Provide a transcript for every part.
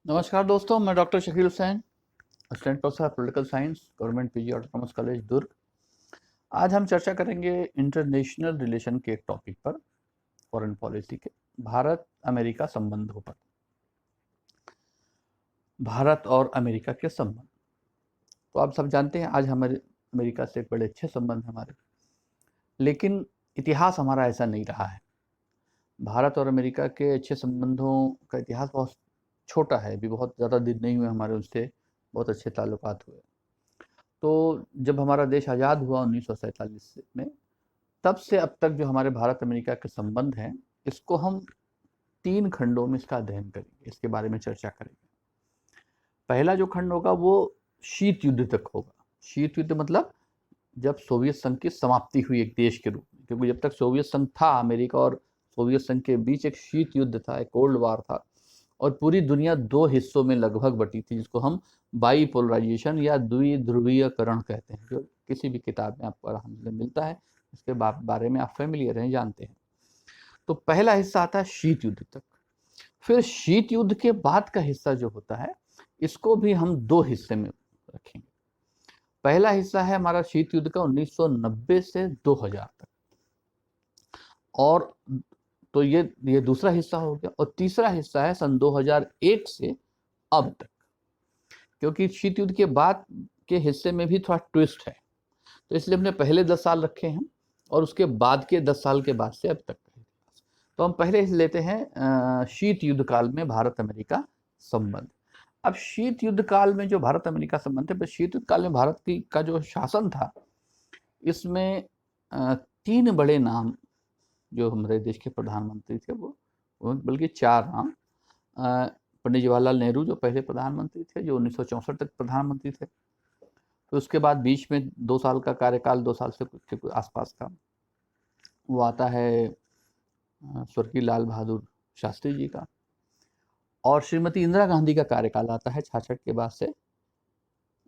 नमस्कार दोस्तों, मैं doctor Shakeel Hussain, assistant professor political science, government PG autonomous college Durg. आज हम चर्चा करेंगे इंटरनेशनल रिलेशन के एक टॉपिक पर, फॉरेन पॉलिसी के, भारत अमेरिका संबंधों पर। भारत और अमेरिका के संबंध तो आप सब जानते हैं, आज हमारे अमेरिका से बड़े अच्छे संबंध हमारे, लेकिन इतिहास हमारा ऐसा नहीं रहा है। भारत और अमेरिका के अच्छे संबंधों का इतिहास बहुत छोटा है, अभी बहुत ज़्यादा दिन नहीं हुए हमारे उससे बहुत अच्छे ताल्लुकात हुए। तो जब हमारा देश आज़ाद हुआ 1947 में, तब से अब तक जो हमारे भारत अमेरिका के संबंध हैं, इसको हम 3 खंडों में इसका अध्ययन करेंगे, इसके बारे में चर्चा करेंगे। पहला जो खंड होगा वो शीत युद्ध तक होगा। शीत युद्ध मतलब जब सोवियत संघ की समाप्ति हुई एक देश के रूप में, क्योंकि जब तक सोवियत संघ था, अमेरिका और सोवियत संघ के बीच एक शीत युद्ध था, एक कोल्ड वार था, और पूरी दुनिया 2 हिस्सों में लगभग बटी थी, जिसको हम बाईपोलराइजेशन या द्विध्रुवीयकरण कहते हैं, जो किसी भी किताब में आपको पढ़ने मिलता है। इसके बारे में आप फेमिलियर हैं, जानते हैं। तो पहला हिस्सा आता है शीत युद्ध तक। फिर शीत युद्ध के बाद का हिस्सा जो होता है, इसको भी हम 2 हिस्से में रखेंगे। पहला हिस्सा है हमारा शीत युद्ध का 1990 से 2000 तक, और तो ये दूसरा हिस्सा हो गया। और तीसरा हिस्सा है सन 2001 से अब तक, क्योंकि शीत युद्ध के बाद के हिस्से में भी थोड़ा ट्विस्ट है, तो इसलिए हमने पहले 10 साल रखे हैं और उसके बाद के 10 साल के बाद से अब तक। तो हम पहले लेते हैं शीत युद्ध काल में भारत अमेरिका संबंध। अब शीत युद्ध काल में जो भारत अमेरिका संबंध है, शीत युद्ध काल में भारत की का जो शासन था, इसमें 3 बड़े नाम जो हमारे देश के प्रधानमंत्री थे, वो बल्कि 4 नाम। पंडित जवाहरलाल नेहरू जो पहले प्रधानमंत्री थे, जो 1964 तक प्रधानमंत्री थे। तो उसके बाद बीच में 2 साल का कार्यकाल, 2 साल से कुछ आसपास का, वो आता है स्वर्गीय लाल बहादुर शास्त्री जी का। और श्रीमती इंदिरा गांधी का कार्यकाल आता है 66 के बाद से,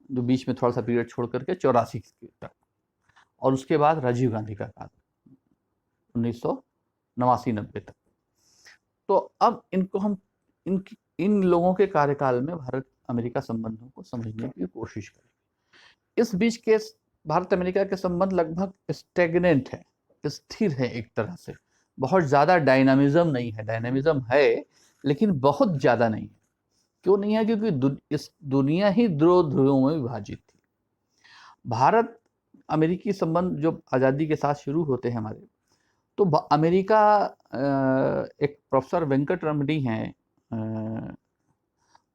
जो बीच में थोड़ा सा पीरियड छोड़ करके 84 तक। और उसके बाद राजीव गांधी का काल 1989-90 तक। तो अब इनको हम इन लोगों के कार्यकाल में भारत अमेरिका संबंधों को समझने की कोशिश करेंगे। इस बीच के भारत अमेरिका के संबंध लगभग स्टेगनेंट है, स्थिर है एक तरह से। बहुत ज़्यादा डायनामिज्म नहीं है, डायनामिज्म है लेकिन बहुत ज़्यादा नहीं है। क्यों नहीं है? क्योंकि इस दुनिया ही 2 ध्रुवों में विभाजित थी। भारत अमेरिकी संबंध जो आज़ादी के साथ शुरू होते हैं हमारे, तो अमेरिका, एक प्रोफेसर वेंकट रमणी हैं,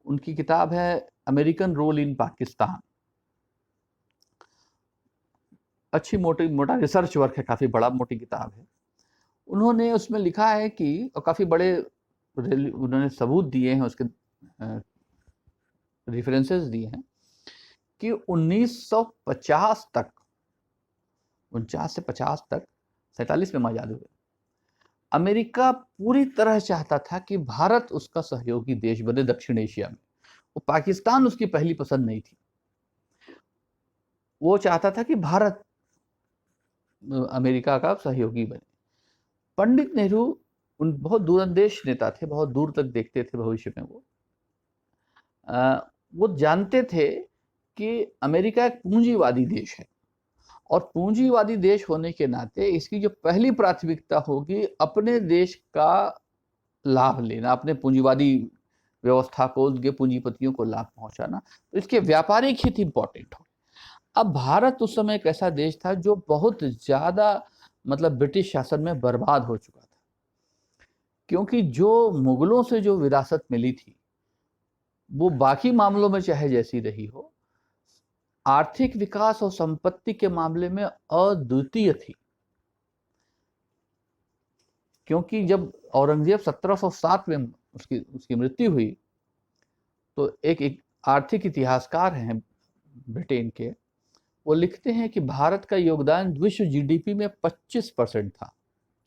उनकी किताब है अमेरिकन रोल इन पाकिस्तान। अच्छी मोटा रिसर्च वर्क है, काफ़ी बड़ा मोटी किताब है। उन्होंने उसमें लिखा है कि, और काफ़ी बड़े उन्होंने सबूत दिए हैं, उसके रेफरेंसेस दिए हैं कि 1950 तक, 49 से 50 तक, 47 में आज़ाद हुए, अमेरिका पूरी तरह चाहता था कि भारत उसका सहयोगी देश बने दक्षिण एशिया में। वो पाकिस्तान उसकी पहली पसंद नहीं थी। वो चाहता था कि भारत अमेरिका का सहयोगी बने। पंडित नेहरू उन बहुत दूरंदेश नेता थे, बहुत दूर तक देखते थे भविष्य में। वो जानते थे कि अमेरिका एक पूंजीवादी देश है, और पूंजीवादी देश होने के नाते इसकी जो पहली प्राथमिकता होगी, अपने देश का लाभ लेना, अपने पूंजीवादी व्यवस्था को, उनके पूंजीपतियों को लाभ पहुंचाना। तो इसके व्यापारिक हित इंपॉर्टेंट हो। अब भारत उस समय एक ऐसा देश था जो बहुत ज़्यादा, मतलब ब्रिटिश शासन में बर्बाद हो चुका था, क्योंकि जो मुगलों से जो विरासत मिली थी, वो बाकी मामलों में चाहे जैसी रही हो, आर्थिक विकास और संपत्ति के मामले में अद्वितीय थी। क्योंकि जब औरंगजेब 1707 में उसकी मृत्यु हुई, तो एक आर्थिक इतिहासकार हैं ब्रिटेन के, वो लिखते हैं कि भारत का योगदान विश्व जीडीपी में 25% था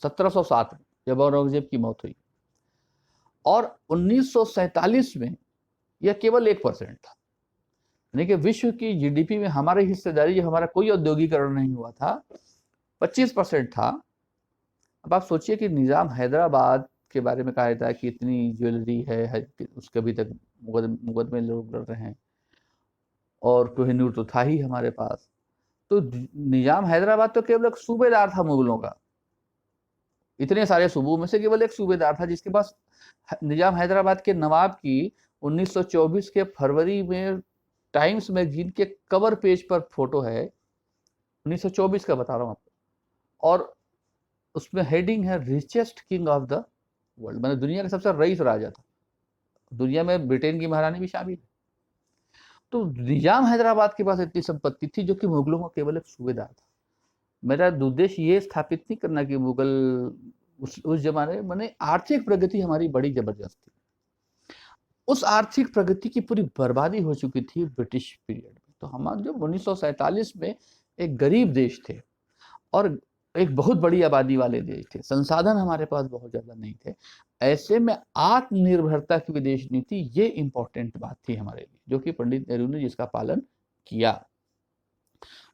1707 में, जब औरंगजेब की मौत हुई। और 1947 में यह केवल 1% था। यानी कि विश्व की जीडीपी में हमारी हिस्सेदारी, जो हमारा कोई औद्योगिकरण नहीं हुआ था, 25% था। अब आप सोचिए कि निज़ाम हैदराबाद के बारे में कहा जाता है कि इतनी ज्वेलरी है कि उसके अभी तक मुकदमे लोग लड़ रहे हैं, और कोहिनूर तो था ही हमारे पास। तो निजाम हैदराबाद तो केवल एक सूबेदार था मुगलों का, इतने सारे सूबों में से केवल एक सूबेदार था जिसके पास निजाम हैदराबाद के नवाब की 1924 के फरवरी में टाइम्स मैगजीन के कवर पेज पर फोटो है, 1924 का बता रहा हूँ आपको, और उसमें हेडिंग है richest king of the world, मतलब दुनिया का सबसे रईस राजा था, दुनिया में ब्रिटेन की महारानी भी शामिल है। तो निजाम हैदराबाद के पास इतनी संपत्ति थी जो कि मुगलों का केवल एक सूबेदार था। मेरा उद्देश्य ये स्थापित नहीं करना कि मुगल उस जमाने में, मैंने आर्थिक प्रगति हमारी बड़ी जबरदस्त थी, उस आर्थिक प्रगति की पूरी बर्बादी हो चुकी थी ब्रिटिश पीरियड में। तो हम जब 1947 में एक गरीब देश थे और एक बहुत बड़ी आबादी वाले देश थे, संसाधन हमारे पास बहुत ज्यादा नहीं थे, ऐसे में आत्मनिर्भरता की विदेश नीति ये इंपॉर्टेंट बात थी हमारे लिए, जो कि पंडित नेहरू ने जिसका पालन किया।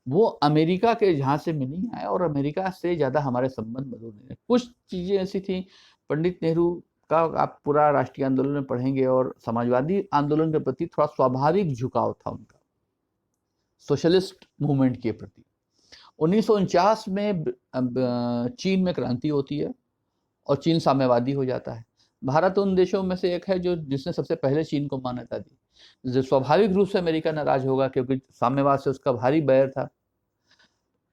वो अमेरिका के झांसे में नहीं आया और अमेरिका से ज्यादा हमारे संबंध मधुर नहीं है। कुछ चीजें ऐसी थी, पंडित नेहरू का आप पूरा राष्ट्रीय आंदोलन में पढ़ेंगे और समाजवादी आंदोलन के प्रति थोड़ा स्वाभाविक झुकाव था उनका, सोशलिस्ट मूवमेंट के प्रति। 1949 में चीन में क्रांति होती है और चीन साम्यवादी हो जाता है। भारत उन देशों में से एक है जो जिसने सबसे पहले चीन को मान्यता दी। जो स्वाभाविक रूप से अमेरिका नाराज होगा क्योंकि साम्यवाद से उसका भारी बैर था।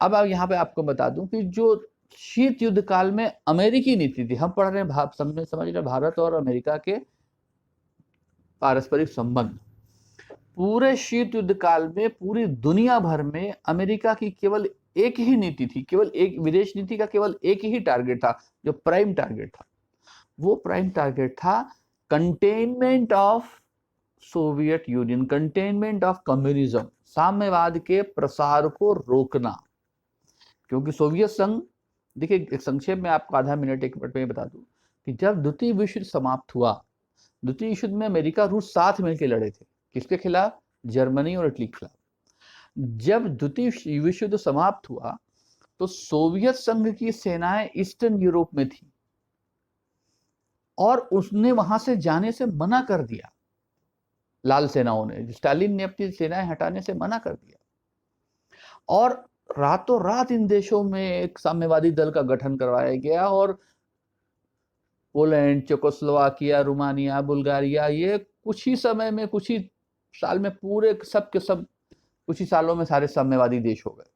अब यहाँ पे आपको बता दूं कि जो शीत युद्ध काल में अमेरिकी नीति थी, हम पढ़ रहे हैं समझ रहे भारत और अमेरिका के पारस्परिक संबंध, पूरे शीत युद्ध काल में पूरी दुनिया भर में अमेरिका की केवल एक ही नीति थी, केवल एक विदेश नीति का केवल एक ही टारगेट था, जो प्राइम टारगेट था। वो प्राइम टारगेट था containment of Soviet Union, containment of communism, साम्यवाद के प्रसार को रोकना। क्योंकि सोवियत संघ, देखिए एक संक्षेप में आपको आधा मिनट एक मिनट में बता दूं कि जब द्वितीय विश्व युद्ध समाप्त हुआ, द्वितीय विश्व युद्ध में अमेरिका रूस साथ मिलकर लड़े थे, किसके खिलाफ? जर्मनी और इटली के खिलाफ। जब द्वितीय विश्व युद्ध समाप्त हुआ तो सोवियत संघ की सेनाएं ईस्टर्न यूरोप में थी और उसने वहां से जाने से मना कर दिया, लाल सेनाओं ने, स्टालिन ने अपनी सेनाएं हटाने से मना कर दिया और रातों रात इन देशों में एक साम्यवादी दल का गठन करवाया गया और पोलैंड, चेकोस्लोवाकिया, रोमानिया, बुल्गारिया, ये कुछ ही समय में, कुछ ही साल में पूरे सब के सब कुछ ही सालों में सारे साम्यवादी देश हो गए।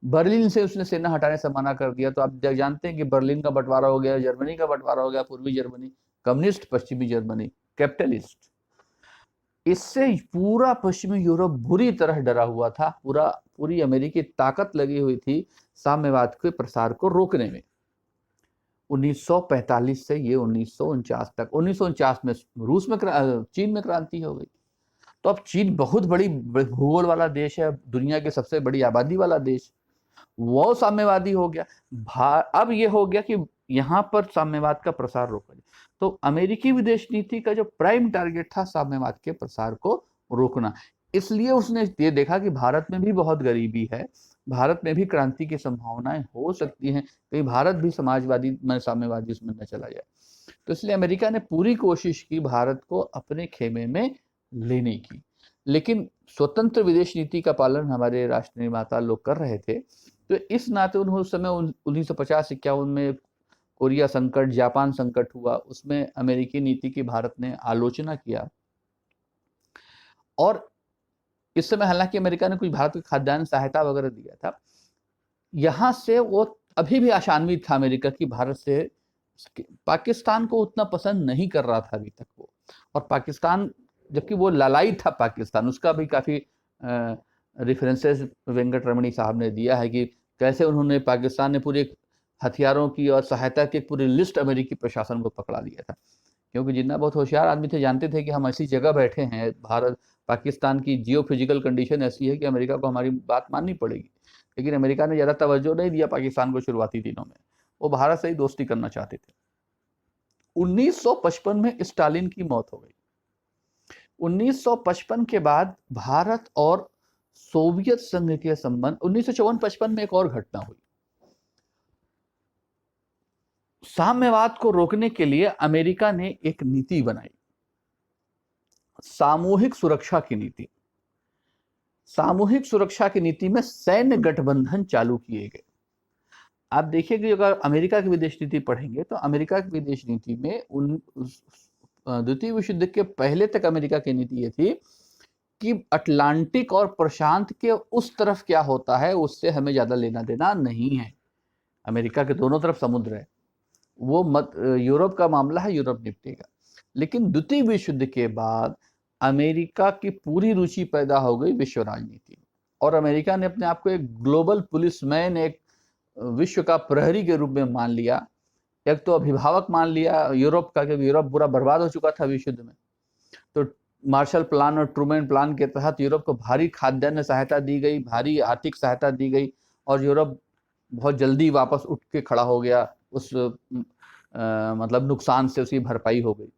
बर्लिन से उसने सेना हटाने से मना कर दिया। तो आप जानते हैं कि बर्लिन का बंटवारा हो गया, जर्मनी का बंटवारा हो गया, पूर्वी जर्मनी कम्युनिस्ट, पश्चिमी जर्मनी कैपिटलिस्ट। इससे पूरा पश्चिमी यूरोप बुरी तरह डरा हुआ था, पूरी अमेरिकी ताकत लगी हुई थी साम्यवाद के प्रसार को रोकने में। 1945 से ये 1949 तक, 1949 में रूस में चीन में क्रांति हो गई। तो अब चीन बहुत बड़ी भूगोल वाला देश है, दुनिया की सबसे बड़ी आबादी वाला देश, वो साम्यवादी हो गया। अब ये हो गया कि यहाँ पर साम्यवाद का प्रसार रोका जाए। तो अमेरिकी विदेश नीति का जो प्राइम टारगेट था साम्यवाद के प्रसार को रोकना। इसलिए उसने ये देखा कि भारत में भी बहुत गरीबी है, भारत में भी क्रांति की संभावनाएं हो सकती हैं, कहीं भारत भी समाजवादी में साम्यवादी उसमें न चला जाए। तो इसलिए अमेरिका ने पूरी कोशिश की भारत को अपने खेमे में लेने की। लेकिन स्वतंत्र विदेश नीति का पालन हमारे राष्ट्र निर्माता लोग कर रहे थे, तो इस नाते उन्होंने उस समय 1950-51 में कोरिया संकट, जापान संकट हुआ, उसमें अमेरिकी नीति की भारत ने आलोचना किया। और इस समय हालांकि अमेरिका ने कुछ भारत को खाद्यान्न सहायता वगैरह दिया था, यहां से वो अभी भी आशान्वित था अमेरिका की भारत से, पाकिस्तान को उतना पसंद नहीं कर रहा था अभी तक वो। और पाकिस्तान, जबकि वो लालायित था पाकिस्तान, उसका भी काफी रेफरेंसेस वेंकट रमणी साहब ने दिया है कि कैसे उन्होंने, पाकिस्तान ने पूरे हथियारों की और सहायता की पूरी लिस्ट अमेरिकी प्रशासन को पकड़ा दिया था। क्योंकि जितना बहुत होशियार आदमी थे, जानते थे कि हम ऐसी जगह बैठे हैं, भारत पाकिस्तान की जियो फिजिकल कंडीशन ऐसी है कि अमेरिका को हमारी बात माननी पड़ेगी। लेकिन अमेरिका ने ज़्यादा तवज्जो नहीं दिया पाकिस्तान को शुरुआती दिनों में, वो भारत से ही दोस्ती करना चाहते थे। 1955 में स्टालिन की मौत हो गई। 1955 के बाद भारत और सोवियत संघ के संबंध, 1954-55 में एक और घटना हुई। साम्यवाद को रोकने के लिए अमेरिका ने एक नीति बनाई, सामूहिक सुरक्षा की नीति। सामूहिक सुरक्षा की नीति में सैन्य गठबंधन चालू किए गए। आप देखिए कि अगर अमेरिका की विदेश नीति पढ़ेंगे तो अमेरिका की विदेश नीति में द्वितीय विश्व युद्ध के पहले तक अमेरिका की नीति ये थी कि अटलांटिक और प्रशांत के उस तरफ क्या होता है उससे हमें ज्यादा लेना देना नहीं है। अमेरिका के दोनों तरफ समुद्र है, वो मत यूरोप का मामला है, यूरोप निपटेगा। लेकिन द्वितीय विश्व युद्ध के बाद अमेरिका की पूरी रुचि पैदा हो गई विश्व राजनीति, और अमेरिका ने अपने आप को एक ग्लोबल पुलिसमैन, एक विश्व का प्रहरी के रूप में मान लिया। एक तो अभिभावक मान लिया यूरोप का, क्योंकि यूरोप पूरा बर्बाद हो चुका था विश्व युद्ध में। तो मार्शल प्लान और ट्रूमैन प्लान के तहत यूरोप को भारी खाद्यान्न सहायता दी गई, भारी आर्थिक सहायता दी गई, और यूरोप बहुत जल्दी वापस उठ के खड़ा हो गया। उस मतलब नुकसान से उसकी भरपाई हो गई।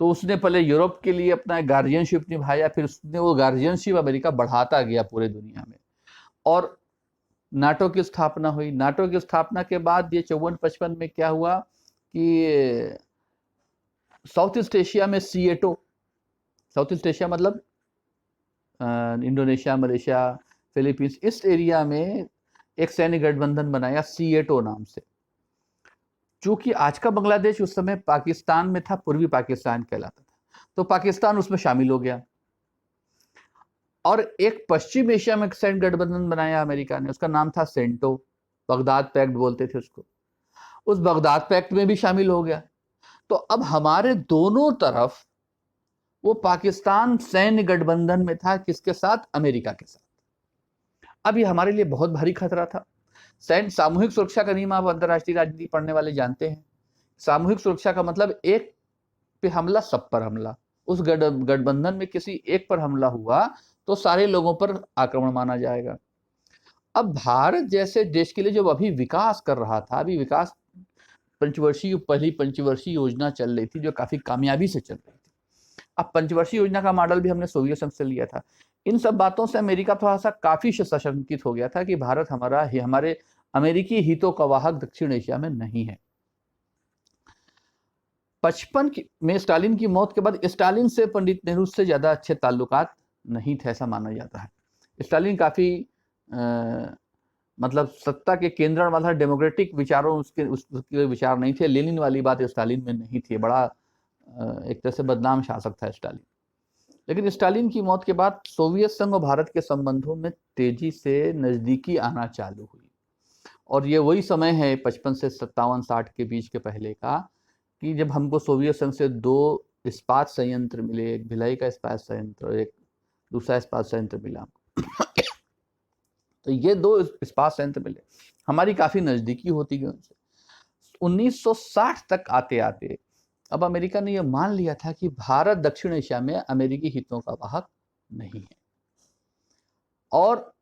तो उसने पहले यूरोप के लिए अपना गार्जियनशिप निभाया, फिर उसने वो गार्जियनशिप अमेरिका बढ़ाता गया पूरे दुनिया में, और नाटो की स्थापना हुई। नाटो की स्थापना के बाद ये 54-55 में क्या हुआ कि साउथ ईस्ट एशिया में सीएटो, साउथ ईस्ट एशिया मतलब इंडोनेशिया, मलेशिया, फिलीपींस, इस एरिया में एक सैन्य गठबंधन बनाया सीएटो नाम से। चूंकि आज का बांग्लादेश उस समय पाकिस्तान में था, पूर्वी पाकिस्तान कहलाता था, तो पाकिस्तान उसमें शामिल हो गया। और एक पश्चिम एशिया में सैन्य गठबंधन बनाया अमेरिका ने, उसका नाम था सेंटो, बगदाद पैक्ट बोलते थे उसको। उस बगदाद पैक्ट में भी शामिल हो गया। तो अब हमारे दोनों तरफ वो पाकिस्तान सैन्य गठबंधन में था, किसके साथ? अमेरिका के साथ। अब ये हमारे लिए बहुत भारी खतरा था। सैन्य सामूहिक सुरक्षा का नियम आप अंतर्राष्ट्रीय राजनीति पढ़ने वाले जानते हैं। सामूहिक सुरक्षा का मतलब एक पे हमला, सब पर हमला। उस गठबंधन में किसी एक पर हमला हुआ तो सारे लोगों पर आक्रमण माना जाएगा। अब भारत जैसे देश के लिए जो अभी विकास कर रहा था, अभी विकास पहली पंचवर्षीय योजना चल रही थी जो काफी कामयाबी से चल रही थी। अब पंचवर्षीय योजना का मॉडल भी हमने सोवियत संघ से लिया था। इन सब बातों से अमेरिका थोड़ा सा काफी सशंकित हो गया था कि भारत हमारे अमेरिकी हितों का वाहक दक्षिण एशिया में नहीं है। 55 में स्टालिन की मौत के बाद स्टालिन से पंडित नेहरू से ज्यादा अच्छे ताल्लुकात नहीं थे, ऐसा माना जाता है। स्टालिन काफी मतलब सत्ता के केंद्र वाला डेमोक्रेटिक विचारों उसके विचार नहीं थे। लेनिन वाली बात स्टालिन में नहीं थी। बड़ा एक तरह से बदनाम शासक था स्टालिन। लेकिन स्टालिन की मौत के बाद सोवियत संघ और भारत के संबंधों में तेजी से नजदीकी आना चालू हुई। और ये वही समय है 55 से 57-60 के बीच के पहले का, कि जब हमको सोवियत संघ से 2 इस्पात संयंत्र मिले, एक भिलाई का इस्पात संयंत्र और एक दूसरा इस्पात संयंत्र मिला। तो ये 2 इस्पात संयंत्र मिले, हमारी काफी नजदीकी होती गई उनसे। 1960 तक आते आते अब अमेरिका ने यह मान लिया था कि भारत दक्षिण एशिया में अमेरिकी हितों का वाहक नहीं है। और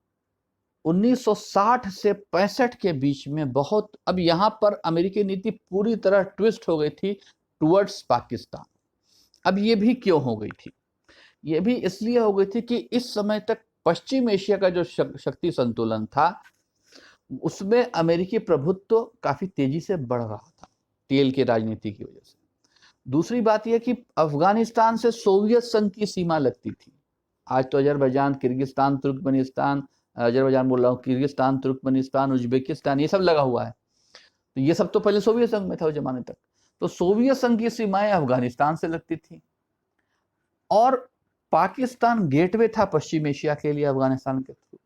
1960 से 65 के बीच में बहुत, अब यहां पर अमेरिकी नीति पूरी तरह ट्विस्ट हो गई थी टुवर्ड्स पाकिस्तान। अब ये भी क्यों हो गई थी? ये भी इसलिए हो गई थी कि इस समय तक पश्चिम एशिया का जो शक्ति संतुलन था उसमें अमेरिकी प्रभुत्व काफी तेजी से बढ़ रहा था, तेल की राजनीति की वजह से। दूसरी बात यह कि अफगानिस्तान से सोवियत संघ की सीमा लगती थी। आज तो अजरबैजान, किर्गिस्तान, तुर्कमेनिस्तान, अजरबैजान बोल रहा हूँ, किर्गिस्तान, तुर्कमेनिस्तान, उज्बेकिस्तान, ये सब लगा हुआ है। तो ये सब तो पहले सोवियत संघ में था उस जमाने तक। तो सोवियत संघ की सीमाएं अफगानिस्तान से लगती थी, और पाकिस्तान गेटवे था पश्चिम एशिया के लिए अफगानिस्तान के थ्रू।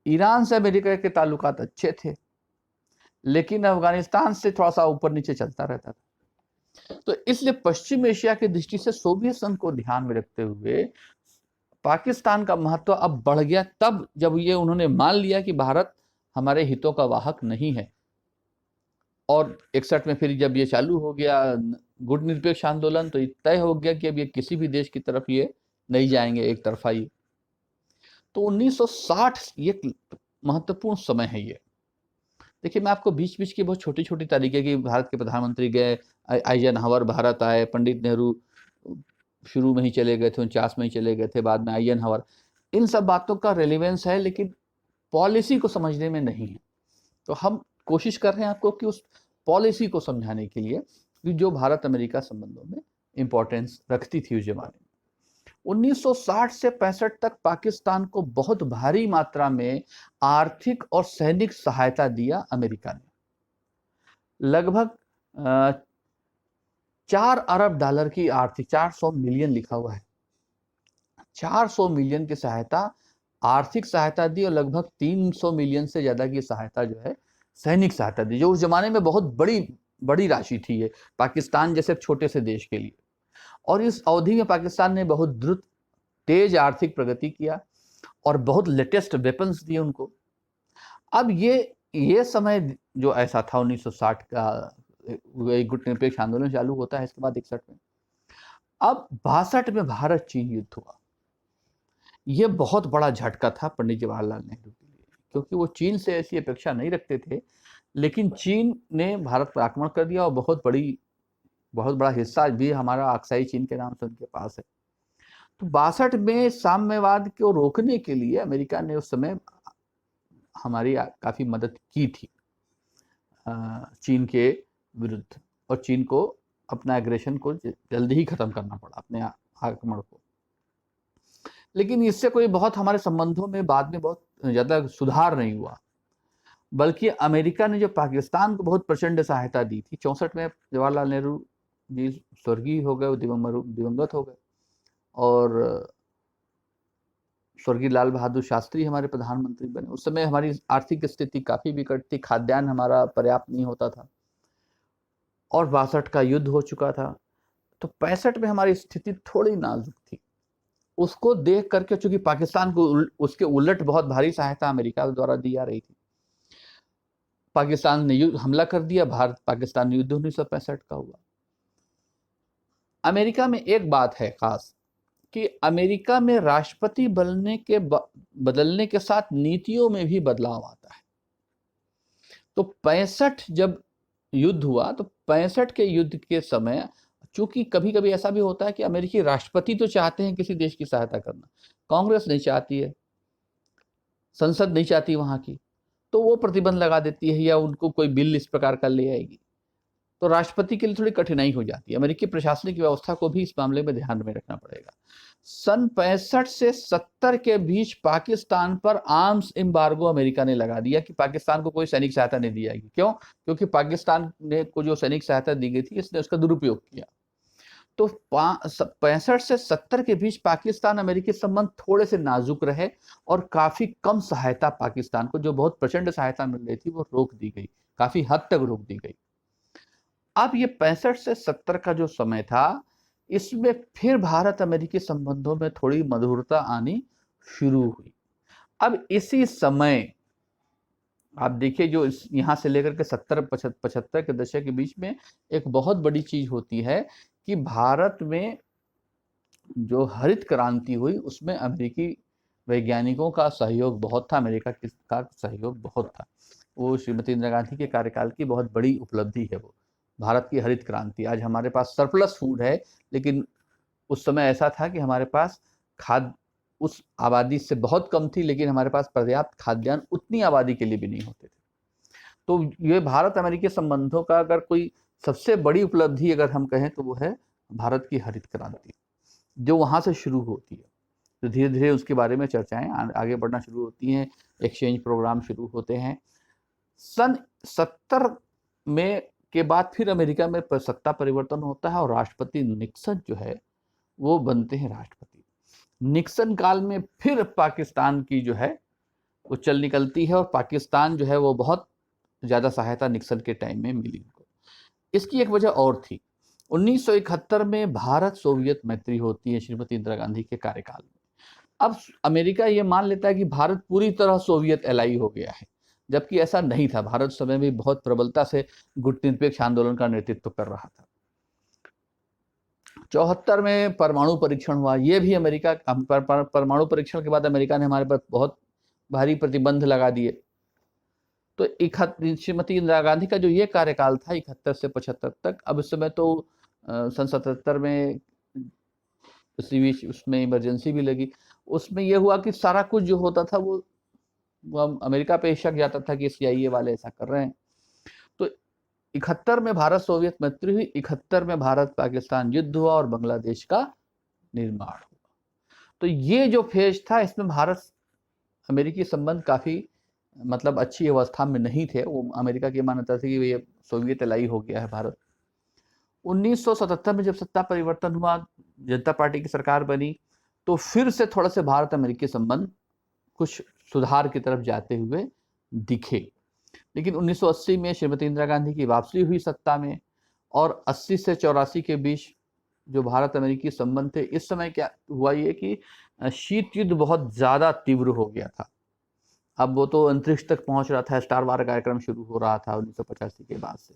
ईरान से अमेरिका के ताल्लुकात अच्छे थे, लेकिन अफगानिस्तान से थोड़ा सा ऊपर नीचे चलता रहता था। तो इसलिए पश्चिम एशिया की दृष्टि से सोवियत संघ को ध्यान में रखते हुए पाकिस्तान का महत्व अब बढ़ गया, तब जब ये उन्होंने मान लिया कि भारत हमारे हितों का वाहक नहीं है। और 61 में फिर जब ये चालू हो गया गुट निरपेक्ष आंदोलन, तो तय हो गया कि अब ये किसी भी देश की तरफ ये नहीं जाएंगे, एक तरफा ही। तो 1960 ये महत्वपूर्ण समय है। ये देखिए, मैं आपको बीच बीच की बहुत छोटी छोटी तारीखें कि भारत के प्रधानमंत्री गए, आइजनहावर भारत आए, पंडित नेहरू शुरू में ही चले गए थे, 49 में ही चले गए थे, बाद में आइजनहावर, इन सब बातों का रेलिवेंस है, लेकिन पॉलिसी को समझने में नहीं है। तो हम कोशिश कर रहे हैं आपको कि उस पॉलिसी को समझाने के लिए कि जो भारत अमेरिका संबंधों में इंपॉर्टेंस रखती थी उस जमाने में। 1960 से 65 तक पाकिस्तान को बहुत भारी मात्रा में आर्थिक और सैनिक सहायता दिया अमेरिका ने। लगभग 4 अरब डॉलर की आर्थिक, 400 मिलियन लिखा हुआ है, 400 मिलियन की सहायता, आर्थिक सहायता दी, और लगभग 300 मिलियन से ज्यादा की सहायता जो है सैनिक सहायता दी, जो उस जमाने में बहुत बड़ी राशि थी ये पाकिस्तान जैसे छोटे से देश के लिए। और इस अवधि में पाकिस्तान ने बहुत द्रुत तेज आर्थिक प्रगति किया और बहुत लेटेस्ट वेपन्स दिए उनको। अब ये समय जो ऐसा था 1960 का, गुटनिरपेक्ष आंदोलन चालू होता है इसके बाद 61 में। अब 62 में भारत चीन युद्ध हुआ। ये बहुत बड़ा झटका था पंडित जवाहरलाल नेहरू के लिए, क्योंकि वो चीन से ऐसी अपेक्षा नहीं रखते थे, लेकिन चीन ने भारत पर आक्रमण कर दिया और बहुत बड़ा हिस्सा भी हमारा अक्साई चीन के नाम से उनके पास है। तो 62 में साम्यवाद को रोकने के लिए अमेरिका ने उस समय हमारी काफी मदद की थी चीन के विरुद्ध, और चीन को अपना एग्रेशन को जल्दी ही खत्म करना पड़ा, अपने आक्रमण को। लेकिन इससे कोई बहुत हमारे संबंधों में बाद में बहुत ज्यादा सुधार नहीं हुआ, बल्कि अमेरिका ने जो पाकिस्तान को बहुत प्रचंड सहायता दी थी। 64 में जवाहरलाल नेहरू जी स्वर्गीय हो गए, दिवंगत हो गए, और स्वर्गीय लाल बहादुर शास्त्री हमारे प्रधानमंत्री बने। उस समय हमारी आर्थिक स्थिति काफी विकट थी, खाद्यान्न हमारा पर्याप्त नहीं होता था, और 62 का युद्ध हो चुका था। तो 65 में हमारी स्थिति थोड़ी नाजुक थी। उसको देख करके, चूंकि पाकिस्तान को उसके उलट बहुत भारी सहायता अमेरिका द्वारा दी जा रही थी, पाकिस्तान ने हमला कर दिया, भारत पाकिस्तान युद्ध 1965 का हुआ। अमेरिका में एक बात है खास कि अमेरिका में राष्ट्रपति बदलने के साथ नीतियों में भी बदलाव आता है। तो 65 जब युद्ध हुआ, तो 65 के युद्ध के समय, चूंकि कभी कभी ऐसा भी होता है कि अमेरिकी राष्ट्रपति तो चाहते हैं किसी देश की सहायता करना, कांग्रेस नहीं चाहती है, संसद नहीं चाहती वहां की, तो वो प्रतिबंध लगा देती है या उनको कोई बिल इस प्रकार का ले आएगी, तो राष्ट्रपति के लिए थोड़ी कठिनाई हो जाती है। अमेरिकी प्रशासनिक व्यवस्था को भी इस मामले में ध्यान में रखना पड़ेगा। सन 65 से 70 के बीच पाकिस्तान पर आर्म्स एम्बार्गो अमेरिका ने लगा दिया कि पाकिस्तान को कोई सैनिक सहायता नहीं दी जाएगी। क्यों? क्योंकि पाकिस्तान ने को जो सैनिक सहायता दी गई थी, इसने उसका दुरुपयोग किया। तो 65 से 70 के बीच पाकिस्तान अमेरिकी संबंध थोड़े से नाजुक रहे, और काफी कम सहायता पाकिस्तान को, जो बहुत प्रचंड सहायता मिल रही थी, वो रोक दी गई, काफी हद तक रोक दी गई। अब ये 65 से 70 का जो समय था, इसमें फिर भारत अमेरिकी संबंधों में थोड़ी मधुरता आनी शुरू हुई। अब इसी समय आप देखिए, जो यहाँ से लेकर के 70-75 के दशक के बीच में एक बहुत बड़ी चीज होती है कि भारत में जो हरित क्रांति हुई, उसमें अमेरिकी वैज्ञानिकों का सहयोग बहुत था, अमेरिका का सहयोग बहुत था। वो श्रीमती इंदिरा गांधी के कार्यकाल की बहुत बड़ी उपलब्धि है वो, भारत की हरित क्रांति। आज हमारे पास सरप्लस फूड है, लेकिन उस समय ऐसा था कि हमारे पास उस आबादी से बहुत कम थी, लेकिन हमारे पास पर्याप्त खाद्यान्न उतनी आबादी के लिए भी नहीं होते थे। तो ये भारत अमेरिकी संबंधों का अगर कोई सबसे बड़ी उपलब्धि अगर हम कहें, तो वो है भारत की हरित क्रांति, जो वहां से शुरू होती है। तो धीरे धीरे उसके बारे में चर्चाएं आगे बढ़ना शुरू होती हैं, एक्सचेंज प्रोग्राम शुरू होते हैं। सन 70 में के बाद फिर अमेरिका में सत्ता परिवर्तन होता है, और राष्ट्रपति निक्सन जो है वो बनते हैं राष्ट्रपति। निक्सन काल में फिर पाकिस्तान की जो है वो चल निकलती है, और पाकिस्तान जो है वो बहुत ज्यादा सहायता निक्सन के टाइम में मिली उनको। इसकी एक वजह और थी, 1971 में भारत सोवियत मैत्री होती है श्रीमती इंदिरा गांधी के कार्यकाल में। अब अमेरिका ये मान लेता है कि भारत पूरी तरह सोवियत एलाई हो गया है, जबकि ऐसा नहीं था। भारत समय में बहुत प्रबलता से गुटनिरपेक्ष आंदोलन का नेतृत्व कर रहा था। 74 में परमाणु परीक्षण हुआ, ये भी अमेरिका, परमाणु परीक्षण के बाद अमेरिका ने हमारे पर बहुत भारी प्रतिबंध लगा दिए। तो श्रीमती इंदिरा गांधी का जो ये कार्यकाल था 71 से 75 तक, अब इस समय तो सन 77 में उसमें इमरजेंसी भी लगी। उसमें यह हुआ कि सारा कुछ जो होता था वो अमेरिका पे शक जाता था कि CIA वाले ऐसा कर रहे हैं। तो 71 में भारत सोवियत मैत्री हुई, 71 में भारत पाकिस्तान युद्ध हुआ और बांग्लादेश का निर्माण हुआ। तो ये जो फेज था, इसमें भारत अमेरिकी संबंध काफ़ी मतलब अच्छी अवस्था में नहीं थे। वो अमेरिका की मान्यता थी कि ये सोवियत एलाई हो गया है भारत। 1977 में जब सत्ता परिवर्तन हुआ, जनता पार्टी की सरकार बनी, तो फिर से थोड़ा से भारत अमेरिकी संबंध कुछ सुधार की तरफ जाते हुए दिखे। लेकिन 1980 में श्रीमती इंदिरा गांधी की वापसी हुई सत्ता में, और 80 से 84 के बीच जो भारत अमेरिकी संबंध थे, इस समय क्या हुआ ये कि शीत युद्ध बहुत ज़्यादा तीव्र हो गया था। अब वो तो अंतरिक्ष तक पहुंच रहा था, स्टार वार कार्यक्रम शुरू हो रहा था 1985 के बाद से।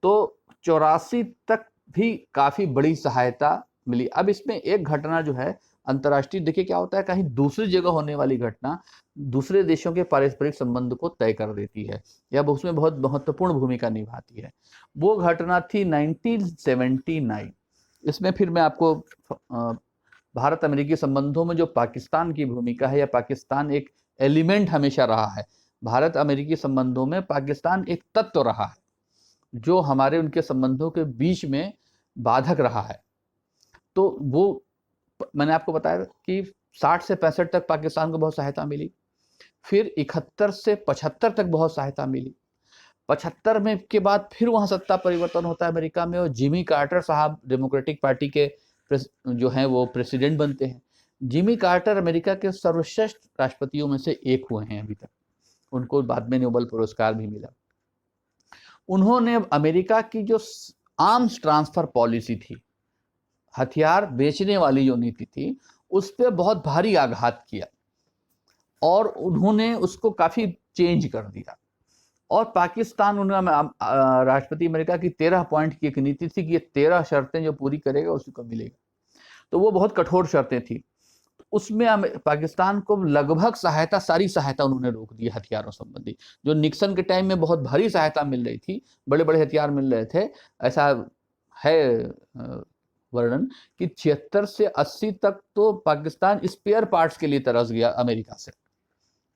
तो 84 तक भी काफ़ी बड़ी सहायता मिली। अब इसमें एक घटना जो है अंतर्राष्ट्रीय, देखिए क्या होता है, कहीं दूसरी जगह होने वाली घटना दूसरे देशों के पारस्परिक संबंध को तय कर देती है या उसमें बहुत महत्वपूर्ण भूमिका निभाती है। वो घटना थी 1979। इसमें फिर मैं आपको भारत अमेरिकी संबंधों में जो पाकिस्तान की भूमिका है, या पाकिस्तान एक एलिमेंट हमेशा रहा है, भारत अमेरिकी संबंधों में पाकिस्तान एक तत्व रहा है जो हमारे उनके संबंधों के बीच में बाधक रहा है। तो वो मैंने आपको बताया कि 60 से 65 तक पाकिस्तान को बहुत सहायता मिली, फिर 71 से 75 तक बहुत सहायता मिली। 75 में के बाद फिर वहाँ सत्ता परिवर्तन होता है अमेरिका में, और जिमी कार्टर साहब डेमोक्रेटिक पार्टी के जो हैं वो प्रेसिडेंट बनते हैं। जिमी कार्टर अमेरिका के सर्वश्रेष्ठ राष्ट्रपतियों में से एक हुए हैं अभी तक, उनको बाद में नोबेल पुरस्कार भी मिला। उन्होंने अमेरिका की जो आर्म्स ट्रांसफर पॉलिसी थी, हथियार बेचने वाली जो नीति थी, उस पर बहुत भारी आघात किया और उन्होंने उसको काफ़ी चेंज कर दिया। और पाकिस्तान, उन्होंने राष्ट्रपति अमेरिका की 13 पॉइंट की एक नीति थी कि ये 13 शर्तें जो पूरी करेगा उसी को मिलेगा। तो वो बहुत कठोर शर्तें थी। उसमें पाकिस्तान को लगभग सहायता, सारी सहायता उन्होंने रोक दी हथियारों संबंधी। जो निक्सन के टाइम में बहुत भारी सहायता मिल रही थी, बड़े बड़े हथियार मिल रहे थे, ऐसा है वर्णन कि 76 से 80 तक तो पाकिस्तान स्पेयर पार्ट्स के लिए तरस गया अमेरिका से,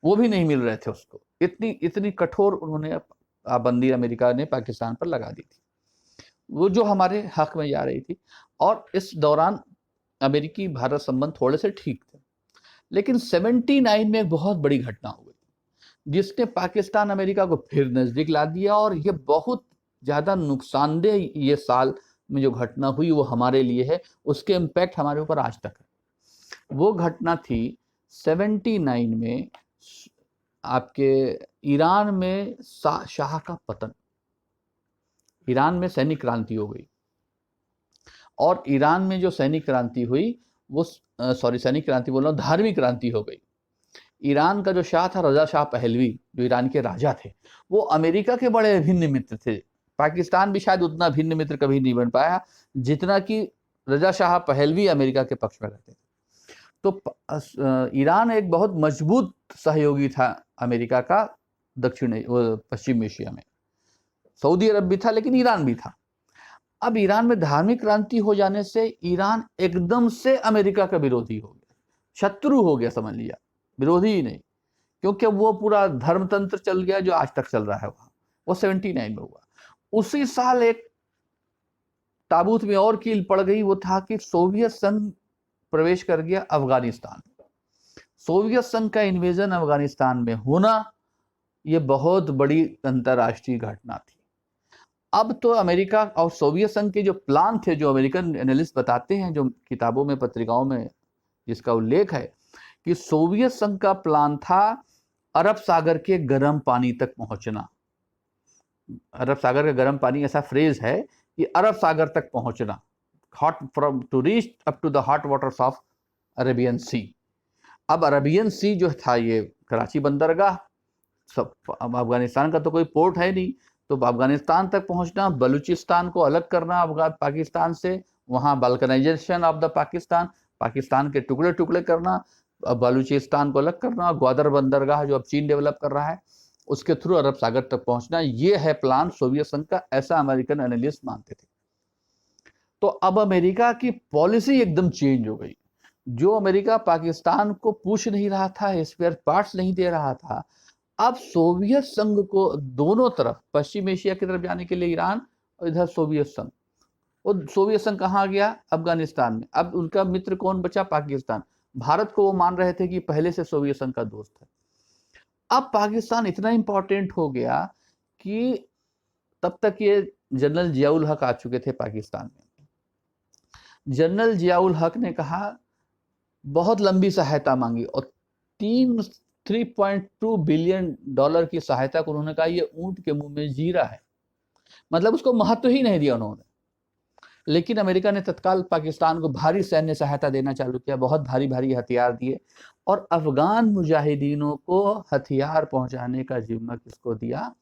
वो भी नहीं मिल रहे थे उसको। इतनी कठोर उन्होंने पाबंदी अमेरिका ने पाकिस्तान पर लगा दी थी, वो जो हमारे हक में जा रही थी। और इस दौरान अमेरिकी भारत संबंध थोड़े से ठीक थे। लेकिन 79 में एक बहुत बड़ी घटना हुई जिसने पाकिस्तान अमेरिका को फिर नजदीक ला दिया, और ये बहुत ज़्यादा नुकसानदेह ये साल में जो घटना हुई वो हमारे लिए है, उसके इम्पैक्ट हमारे ऊपर आज तक है। वो घटना थी 79 में आपके ईरान में शाह का पतन। ईरान में सैनिक क्रांति हो गई, और ईरान में जो सैनिक क्रांति हुई वो सैनिक क्रांति बोल रहा हूँ, धार्मिक क्रांति हो गई। ईरान का जो शाह था, रजा शाह पहलवी, जो ईरान के राजा थे, वो अमेरिका के बड़े भिन्न मित्र थे। पाकिस्तान भी शायद उतना भिन्न मित्र कभी नहीं बन पाया जितना कि रजा शाह पहलवी अमेरिका के पक्ष में रहते थे। तो ईरान एक बहुत मजबूत सहयोगी था अमेरिका का पश्चिम एशिया में। सऊदी अरब भी था, लेकिन ईरान भी था। अब ईरान में धार्मिक क्रांति हो जाने से ईरान एकदम से अमेरिका का विरोधी हो गया, शत्रु हो गया, समझ लिया, विरोधी ही नहीं, क्योंकि वो पूरा धर्मतंत्र चल गया जो आज तक चल रहा है वहाँ। वो 79 में हुआ। उसी साल एक ताबूत में और कील पड़ गई, वो था कि सोवियत संघ प्रवेश कर गया अफगानिस्तान। सोवियत संघ का इन्वेजन अफगानिस्तान में होना ये बहुत बड़ी अंतर्राष्ट्रीय घटना थी। अब तो अमेरिका और सोवियत संघ के जो प्लान थे, जो अमेरिकन एनालिस्ट बताते हैं, जो किताबों में पत्रिकाओं में जिसका उल्लेख है, कि सोवियत संघ का प्लान था अरब सागर के गर्म पानी तक पहुंचना। अरब सागर का गर्म पानी ऐसा फ्रेज है कि अरब सागर तक पहुंचना, hot from to reach up to the hot waters of Arabian Sea. अब अरेबियन सी जो था ये कराची बंदरगाह, सब अफगानिस्तान का तो कोई पोर्ट है नहीं, तो अफगानिस्तान तक पहुंचना, बलूचिस्तान को अलग करना पाकिस्तान से, वहाँ balkanization of the Pakistan, Pakistan के टुकड़े टुकड़े करना, बलूचिस्तान को अलग करना, ग्वादर बंदरगाह जो अब चीन डेवलप कर रहा है उसके थ्रू अरब सागर तक पहुंचना, ये है प्लान सोवियत संघ का, ऐसा अमेरिकन एनालिस्ट मानते थे। तो अब अमेरिका की पॉलिसी एकदम चेंज हो गई। जो अमेरिका पाकिस्तान को पूछ नहीं रहा था, स्पेयर पार्ट्स नहीं दे रहा था, अब सोवियत संघ को दोनों तरफ, पश्चिम एशिया की तरफ जाने के लिए ईरान और इधर सोवियत संघ, और सोवियत संघ कहाँ गया? अफगानिस्तान में। अब उनका मित्र कौन बचा? पाकिस्तान। भारत को वो मान रहे थे कि पहले से सोवियत संघ का दोस्त है। अब पाकिस्तान इतना इंपॉर्टेंट हो गया कि तब तक ये जनरल जियाउल हक आ चुके थे पाकिस्तान में। जनरल जियाउल हक ने कहा, बहुत लंबी सहायता मांगी और 3.2 बिलियन डॉलर की सहायता को उन्होंने कहा ये ऊंट के मुंह में जीरा है, मतलब उसको महत्व ही नहीं दिया उन्होंने। लेकिन अमेरिका ने तत्काल पाकिस्तान को भारी सैन्य सहायता देना चालू किया, बहुत भारी भारी हथियार दिए, और अफगान मुजाहिदीनों को हथियार पहुंचाने का जिम्मा किसको दिया?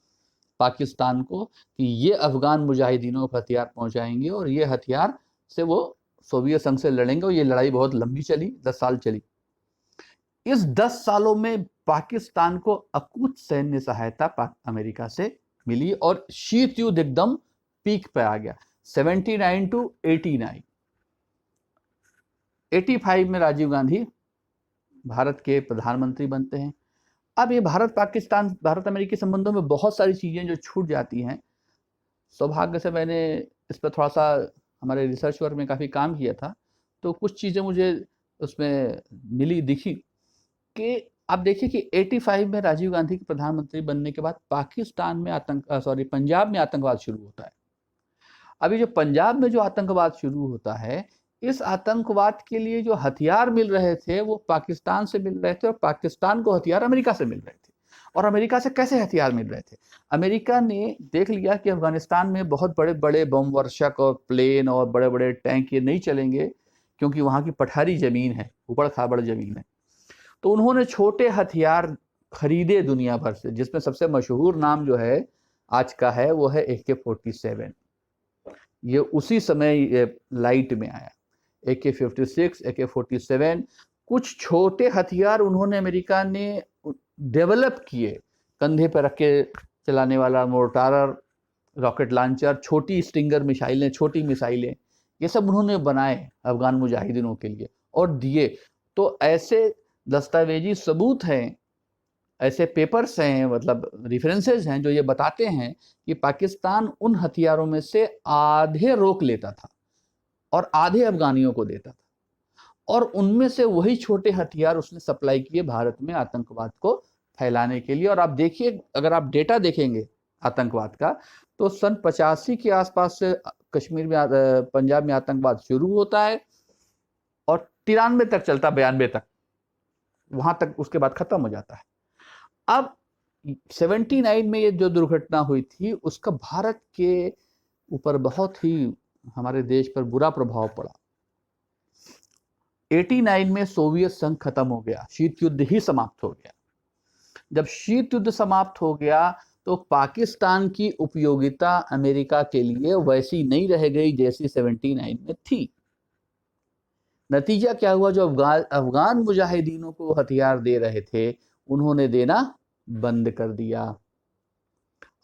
पाकिस्तान को, कि ये अफगान मुजाहिदीनों को हथियार पहुंचाएंगे और ये हथियार से वो सोवियत संघ से लड़ेंगे। और ये लड़ाई बहुत लंबी चली, 10 साल चली। इस 10 सालों में पाकिस्तान को अकूत सैन्य सहायता अमेरिका से मिली और शीत युद्ध एकदम पीक पे आ गया। 79 टू 89। 85 में राजीव गांधी भारत के प्रधानमंत्री बनते हैं। अब ये भारत अमेरिकी संबंधों में बहुत सारी चीजें जो छूट जाती हैं। सौभाग्य से मैंने इस पर थोड़ा सा हमारे रिसर्च वर्क में काफ़ी काम किया था, तो कुछ चीज़ें मुझे उसमें मिली, दिखी कि आप देखिए कि 85 में राजीव गांधी के प्रधानमंत्री बनने के बाद पंजाब में आतंकवाद शुरू होता है। अभी जो पंजाब में जो आतंकवाद शुरू होता है, इस आतंकवाद के लिए जो हथियार मिल रहे थे वो पाकिस्तान से मिल रहे थे, और पाकिस्तान को हथियार अमेरिका से मिल रहे थे। और अमेरिका से कैसे हथियार मिल रहे थे? अमेरिका ने देख लिया कि अफगानिस्तान में बहुत बड़े बड़े बम वर्षक और प्लेन और बड़े बड़े टैंक ये नहीं चलेंगे, क्योंकि वहाँ की पठारी जमीन है, ऊबड़ खाबड़ जमीन है। तो उन्होंने छोटे हथियार खरीदे दुनिया भर से, जिसमें सबसे मशहूर नाम जो है आज का है वो है AK-47। ये उसी समय ये लाइट में आया, AK-56, AK-47। कुछ छोटे हथियार उन्होंने, अमेरिका ने डेवलप किए, कंधे पर रख के चलाने वाला मोर्टार, रॉकेट लॉन्चर, छोटी स्टिंगर मिसाइलें, छोटी मिसाइलें, ये सब उन्होंने बनाए अफगान मुजाहिदीनों के लिए और दिए। तो ऐसे दस्तावेजी सबूत हैं, ऐसे पेपर्स हैं, मतलब रेफरेंसेस हैं जो ये बताते हैं कि पाकिस्तान उन हथियारों में से आधे रोक लेता था और आधे अफगानियों को देता था, और उनमें से वही छोटे हथियार उसने सप्लाई किए भारत में आतंकवाद को फैलाने के लिए। और आप देखिए, अगर आप डेटा देखेंगे आतंकवाद का, तो सन 85 के आसपास से कश्मीर में पंजाब में आतंकवाद शुरू होता है और 93 तक चलता, 92 तक, वहां तक, उसके बाद खत्म हो जाता है। अब 79 में ये जो दुर्घटना हुई थी उसका भारत के ऊपर बहुत ही, हमारे देश पर बुरा प्रभाव पड़ा। 89 में सोवियत संघ खत्म हो गया, शीत युद्ध ही समाप्त हो गया। जब शीत युद्ध समाप्त हो गया तो पाकिस्तान की उपयोगिता अमेरिका के लिए वैसी नहीं रह गई जैसी 79 में थी। नतीजा क्या हुआ? जो अफगान मुजाहिदीनों को हथियार दे रहे थे उन्होंने देना बंद कर दिया।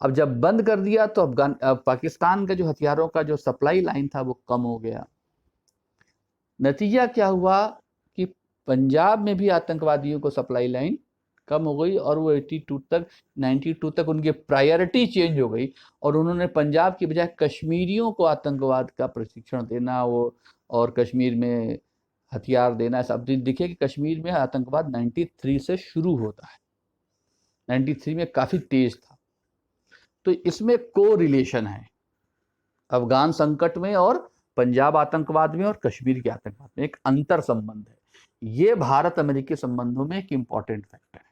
अब जब बंद कर दिया तो पाकिस्तान का जो हथियारों का जो सप्लाई लाइन था वो कम हो गया। नतीजा क्या हुआ कि पंजाब में भी आतंकवादियों को सप्लाई लाइन कम हो गई और वो 92 तक उनकी प्रायोरिटी चेंज हो गई और उन्होंने पंजाब की बजाय कश्मीरियों को आतंकवाद का प्रशिक्षण देना वो और कश्मीर में हथियार देना। सब देखिए कि कश्मीर में आतंकवाद 93 से शुरू होता है, 93 में काफ़ी तेज था। तो इसमें को रिलेशन है अफगान संकट में और पंजाब आतंकवाद में और कश्मीर के आतंकवाद में, एक अंतर संबंध है। ये भारत अमेरिकी संबंधों में एक इंपॉर्टेंट फैक्टर है।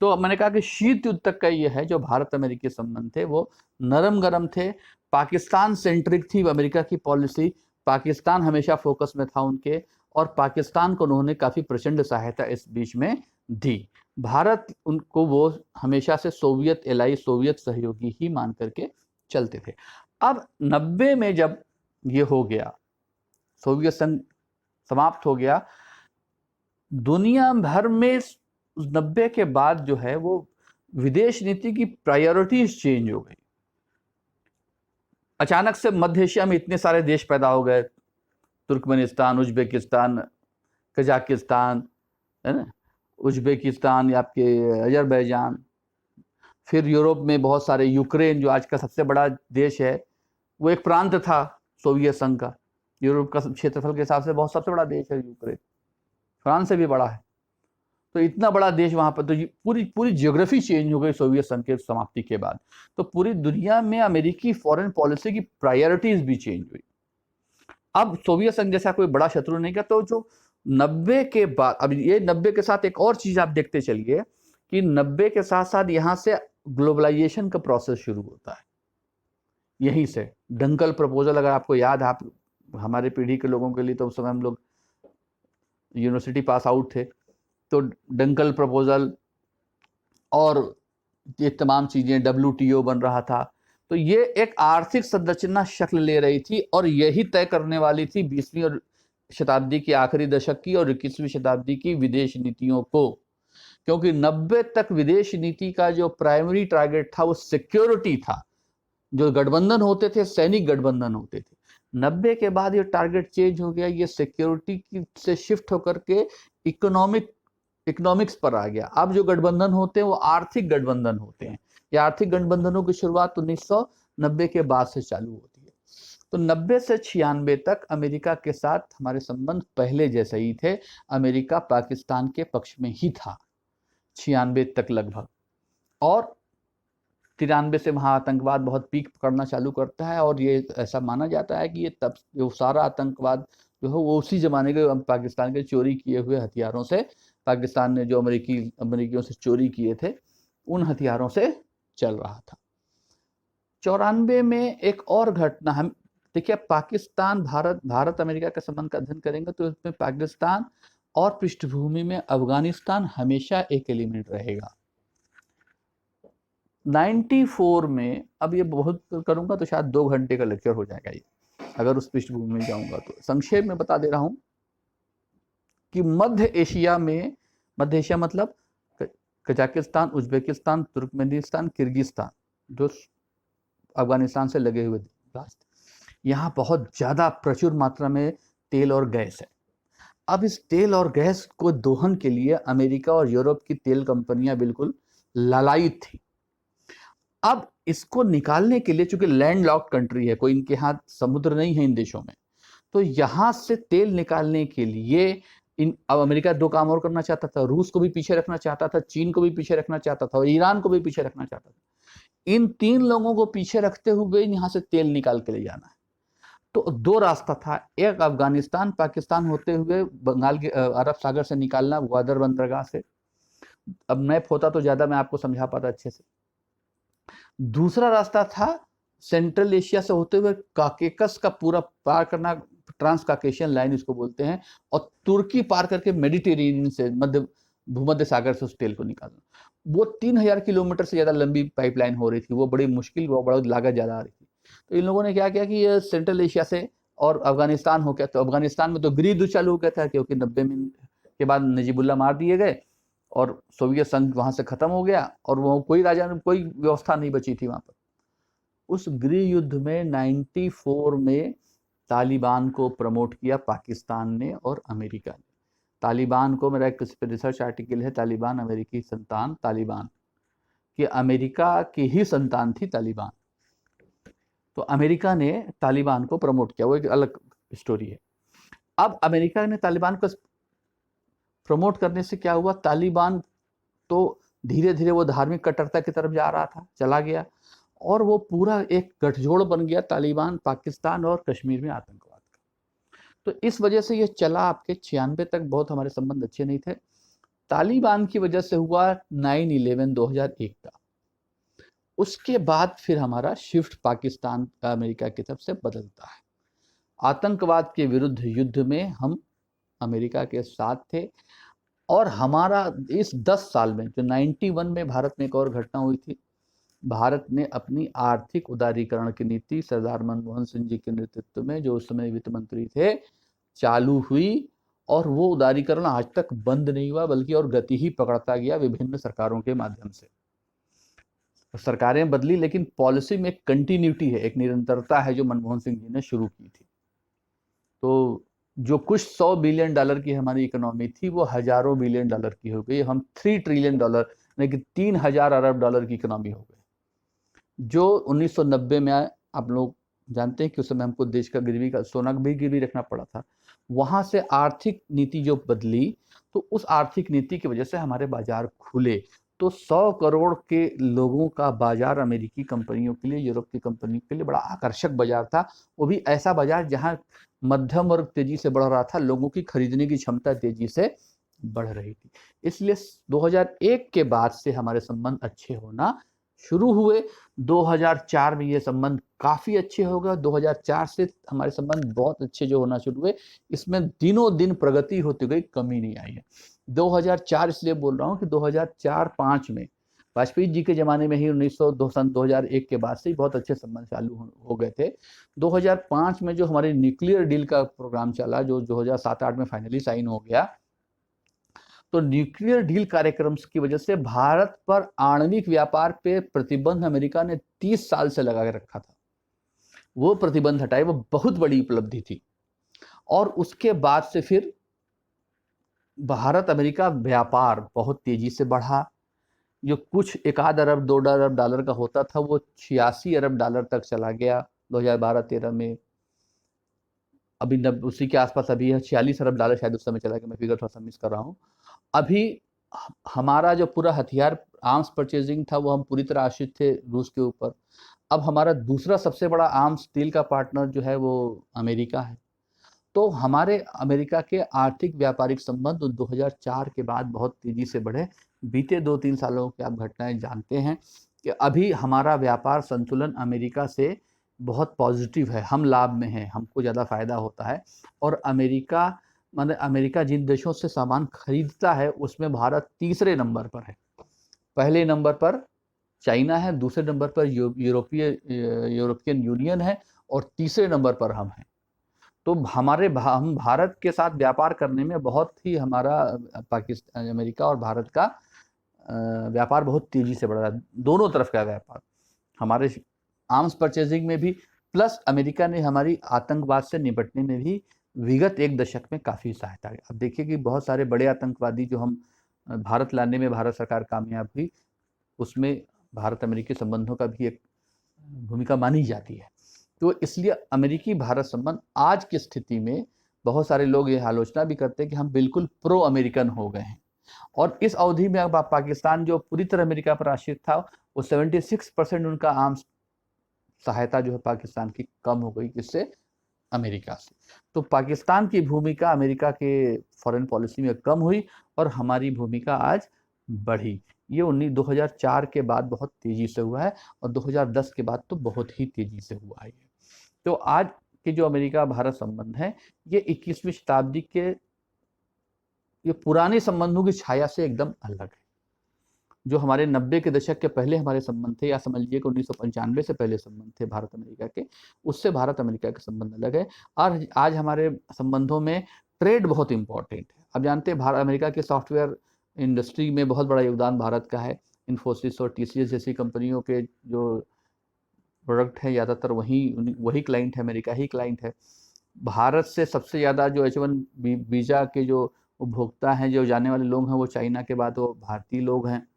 तो मैंने कहा कि शीत युद्ध तक का ये है जो भारत अमेरिकी संबंध थे वो नरम गरम थे, पाकिस्तान सेंट्रिक थी अमेरिका की पॉलिसी, पाकिस्तान हमेशा फोकस में था उनके, और पाकिस्तान को उन्होंने काफ़ी प्रचंड सहायता इस बीच में दी। भारत उनको वो हमेशा से सोवियत एलाई, सोवियत सहयोगी ही मान करके चलते थे। अब 90 में जब ये हो गया, सोवियत संघ समाप्त हो गया, दुनिया भर में 90 के बाद जो है वो विदेश नीति की प्रायोरिटीज चेंज हो गई। अचानक से मध्य एशिया में इतने सारे देश पैदा हो गए, तुर्कमेनिस्तान, उज्बेकिस्तान, कजाकिस्तान, है ना, उज्बेकिस्तान, आपके अजरबैजान, फिर यूरोप में बहुत सारे, यूक्रेन जो आज का सबसे बड़ा देश है, वो एक प्रांत था सोवियत संघ का। यूरोप का क्षेत्रफल के हिसाब से बहुत सबसे बड़ा देश है यूक्रेन, फ्रांस से भी बड़ा है। तो इतना बड़ा देश वहां पर, तो पूरी पूरी ज्योग्राफी चेंज हो गई सोवियत संघ के समाप्ति के बाद। तो पूरी दुनिया में अमेरिकी फॉरेन पॉलिसी की प्रायोरिटीज भी चेंज हुई। अब सोवियत संघ जैसा कोई बड़ा शत्रु नहीं का, तो जो 90 के बाद, अब ये 90 के साथ एक और चीज आप देखते चलिए कि 90 के साथ साथ यहां से ग्लोबलाइजेशन का प्रोसेस शुरू होता है। यहीं से डंकल प्रपोजल, अगर आपको याद है, आप हमारे पीढ़ी के लोगों के लिए, तो उस समय हम लोग यूनिवर्सिटी पास आउट थे, तो डंकल प्रपोजल और ये तमाम चीजें, WTO बन रहा था। तो ये एक आर्थिक संरचना शक्ल ले रही थी और यही तय करने वाली थी 20वीं और शताब्दी के आखिरी दशक की और 21वीं शताब्दी की विदेश नीतियों को। क्योंकि 90 तक विदेश नीति का जो प्राइमरी टारगेट था वो सिक्योरिटी था। जो गठबंधन होते थे सैनिक गठबंधन होते थे। 90 के बाद ये टारगेट चेंज हो गया, ये सिक्योरिटी से शिफ्ट होकर के इकोनॉमिक्स पर आ गया। अब जो गठबंधन होते हैं वो आर्थिक गठबंधन होते हैं। ये आर्थिक गठबंधनों की शुरुआत 1990 के बाद से चालू होती है। तो 90 से 96 तक अमेरिका के साथ हमारे संबंध पहले जैसे ही थे। अमेरिका पाकिस्तान के पक्ष में ही था 96 तक लगभग, और 93 से वहाँ आतंकवाद बहुत पीक पकड़ना चालू करता है। और ये ऐसा माना जाता है कि ये तब जो सारा आतंकवाद जो है वो उसी जमाने के पाकिस्तान के चोरी किए हुए हथियारों से, पाकिस्तान ने जो अमेरिकियों से चोरी किए थे उन हथियारों से चल रहा था। 94 में एक और घटना, हम देखिए पाकिस्तान भारत अमेरिका के संबंध का अध्ययन करेंगे तो इसमें पाकिस्तान और पृष्ठभूमि में अफगानिस्तान हमेशा एक एलिमेंट रहेगा। 94 में, अब ये बहुत करूंगा तो शायद 2 घंटे का लेक्चर हो जाएगा ये, अगर उस पृष्ठभूमि में जाऊंगा तो संक्षेप में बता दे रहा हूं कि मध्य एशिया मतलब कजाकिस्तान, उज्बेकिस्तान, तुर्कमेनिस्तान, किर्गिस्तान, जो अफगानिस्तान से लगे हुए राष्ट्र, यहाँ बहुत ज्यादा प्रचुर मात्रा में तेल और गैस है। अब इस तेल और गैस को दोहन के लिए अमेरिका और यूरोप की तेल कंपनियां बिल्कुल लालायित थी। अब इसको निकालने के लिए, चूंकि लैंड लॉक्ड कंट्री है, कोई इनके हाथ समुद्र नहीं है इन देशों में, तो यहां से तेल निकालने के लिए अब अमेरिका 2 काम और करना चाहता था। रूस को भी पीछे रखना चाहता था, चीन को भी पीछे रखना चाहता था और ईरान को भी पीछे रखना चाहता था। इन 3 लोगों को पीछे रखते हुए यहां से तेल निकाल के ले जाना है। तो 2 रास्ता था, एक अफगानिस्तान पाकिस्तान होते हुए बंगाल के अरब सागर से निकालना, ग्वादर बंदरगाह से। अब मैप होता तो ज्यादा मैं आपको समझा पाता अच्छे से। दूसरा रास्ता था सेंट्रल एशिया से होते हुए काकेकस का पूरा पार करना, ट्रांस काकेशियन लाइन इसको बोलते हैं, और तुर्की पार करके मेडिटेरेनियन से भूमध्य सागर से उस तेल को निकालना। वो 3000 किलोमीटर से ज्यादा लंबी पाइपलाइन हो रही थी, वो बड़ी मुश्किल, वो बड़ा लागत ज्यादा आ रही थी। तो इन लोगों ने क्या किया कि ये सेंट्रल एशिया से और अफगानिस्तान हो गया। तो अफगानिस्तान में तो गृह युद्ध चालू हो गया था, क्योंकि 90 में के बाद नजीबुल्ला मार दिए गए और सोवियत संघ वहां से खत्म हो गया और वो कोई राजा, कोई व्यवस्था नहीं बची थी वहां पर। उस गृह युद्ध में 94 में तालिबान को प्रमोट किया पाकिस्तान ने और अमेरिका ने। तालिबान को, मेरा एक रिसर्च आर्टिकल है, तालिबान अमेरिकी संतान, तालिबान कि अमेरिका की ही संतान थी तालिबान। तो अमेरिका ने तालिबान को प्रमोट किया, वो एक अलग स्टोरी है। अब अमेरिका ने तालिबान को प्रमोट करने से क्या हुआ, तालिबान तो धीरे धीरे वो धार्मिक कट्टरता की तरफ जा रहा था, चला गया, और वो पूरा एक गठजोड़ बन गया तालिबान, पाकिस्तान और कश्मीर में आतंकवाद का। तो इस वजह से ये चला आपके 96 तक, बहुत हमारे संबंध अच्छे नहीं थे। तालिबान की वजह से हुआ 9/11 2001 का। उसके बाद फिर हमारा शिफ्ट पाकिस्तान का अमेरिका की तरफ से बदलता है। आतंकवाद के विरुद्ध युद्ध में हम अमेरिका के साथ थे, और हमारा इस 10 साल में, जो 91 में भारत में एक और घटना हुई थी, भारत ने अपनी आर्थिक उदारीकरण की नीति सरदार मनमोहन सिंह जी के नेतृत्व में, जो उस समय वित्त मंत्री थे, चालू हुई, और वो उदारीकरण आज तक बंद नहीं हुआ, बल्कि और गति ही पकड़ता गया विभिन्न सरकारों के माध्यम से। सरकारें बदली, लेकिन पॉलिसी में एक कंटिन्यूटी है, एक निरंतरता है जो मनमोहन सिंह जी ने शुरू की थी। तो जो कुछ $100 बिलियन की हमारी इकोनॉमी थी, वो हजारों बिलियन डॉलर की हो गई। हम $3 ट्रिलियन यानी कि 3000 अरब डॉलर की इकोनॉमी हो गई, जो 1990 में आप लोग जानते हैं कि उस समय हमको देश का गिरवी का सोना भी गिरवी रखना पड़ा था। वहाँ से आर्थिक नीति जो बदली, तो उस आर्थिक नीति की वजह से हमारे बाजार खुले, तो 100 करोड़ के लोगों का बाजार अमेरिकी कंपनियों के लिए, यूरोप की कंपनी के लिए बड़ा आकर्षक बाजार था। वो भी ऐसा बाजार जहाँ मध्यम वर्ग तेजी से बढ़ रहा था, लोगों की खरीदने की क्षमता तेजी से बढ़ रही थी। इसलिए 2001 के बाद से हमारे संबंध अच्छे होना शुरू हुए। 2004 में ये संबंध काफ़ी अच्छे हो गए। 2004 से हमारे संबंध बहुत अच्छे जो होना शुरू हुए, इसमें दिनों दिन प्रगति होती गई, कमी नहीं आई है। 2004 इसलिए बोल रहा हूँ कि 2004-5 में वाजपेयी जी के ज़माने में ही 2001 के बाद से ही बहुत अच्छे संबंध चालू हो गए थे। 2005 में जो हमारे न्यूक्लियर डील का प्रोग्राम चला, जो 2007-8 में फाइनली साइन हो गया, तो न्यूक्लियर डील कार्यक्रम की वजह से भारत पर आणविक व्यापार पे प्रतिबंध अमेरिका ने 30 साल से लगा के रखा था, वो प्रतिबंध हटाए। वो बहुत बड़ी उपलब्धि थी। और उसके बाद से फिर भारत अमेरिका व्यापार बहुत तेजी से बढ़ा। जो कुछ 1 अरब 2 अरब डॉलर का होता था, वो 86 अरब डॉलर तक चला गया 2012-13 में। अभी उसी के आसपास अभी है 46 अरब डॉलर शायद उस समय चला गया, मैं फिगर थोड़ा सा मिस कर रहा हूँ। अभी हमारा जो पूरा हथियार आर्म्स परचेजिंग था, वो हम पूरी तरह आश्रित थे रूस के ऊपर। अब हमारा दूसरा सबसे बड़ा आर्म्स डील का पार्टनर जो है वो अमेरिका है। तो हमारे अमेरिका के आर्थिक व्यापारिक संबंध 2004 के बाद बहुत तेजी से बढ़े। बीते 2-3 सालों की आप घटनाएं जानते हैं कि अभी हमारा व्यापार संतुलन अमेरिका से बहुत पॉजिटिव है, हम लाभ में हैं, हमको ज़्यादा फायदा होता है। और अमेरिका माने अमेरिका जिन देशों से सामान खरीदता है, उसमें भारत तीसरे नंबर पर है। पहले नंबर पर चाइना है, दूसरे नंबर पर यूरोपियन यूनियन है, और तीसरे नंबर पर हम हैं। तो हम भारत के साथ व्यापार करने में बहुत ही हमारा पाकिस्तान, अमेरिका और भारत का व्यापार बहुत तेजी से बढ़ रहा है, दोनों तरफ का व्यापार। हमारे आर्म्स परचेजिंग में भी, प्लस अमेरिका ने हमारी आतंकवाद से निपटने में भी विगत 1 दशक में काफ़ी सहायता की। अब देखिए कि बहुत सारे बड़े आतंकवादी जो हम भारत लाने में भारत सरकार कामयाब हुई, उसमें भारत अमेरिकी संबंधों का भी एक भूमिका मानी जाती है। तो इसलिए अमेरिकी भारत संबंध आज की स्थिति में बहुत सारे लोग ये आलोचना भी करते हैं कि हम बिल्कुल प्रो अमेरिकन हो गए हैं। और इस अवधि में अब पाकिस्तान जो पूरी तरह अमेरिका पर आश्रित था, वो 76% उनका आर्म्स सहायता जो है पाकिस्तान की कम हो गई, किससे? अमेरिका से। तो पाकिस्तान की भूमिका अमेरिका के फॉरेन पॉलिसी में कम हुई और हमारी भूमिका आज बढ़ी। ये 2004 के बाद बहुत तेजी से हुआ है, और 2010 के बाद तो बहुत ही तेजी से हुआ है। तो आज के जो अमेरिका भारत संबंध है, ये 21वीं शताब्दी के ये पुराने संबंधों की छाया से एकदम अलग है। जो हमारे 90 के दशक के पहले हमारे संबंध थे, या समझ लीजिए कि 1995 से पहले संबंध थे भारत अमेरिका के, उससे भारत अमेरिका के संबंध अलग है। और आज हमारे संबंधों में ट्रेड बहुत इंपॉर्टेंट है। अब जानते हैं भारत अमेरिका के सॉफ्टवेयर इंडस्ट्री में बहुत बड़ा योगदान भारत का है। इन्फोसिस और TCS जैसी कंपनियों के जो प्रोडक्ट है, ज़्यादातर वही क्लाइंट है, अमेरिका ही क्लाइंट है। भारत से सबसे ज़्यादा जो H1 वीज़ा के जो उपभोक्ता हैं, जो जाने वाले लोग हैं, वो चाइना के बाद वो भारतीय लोग हैं।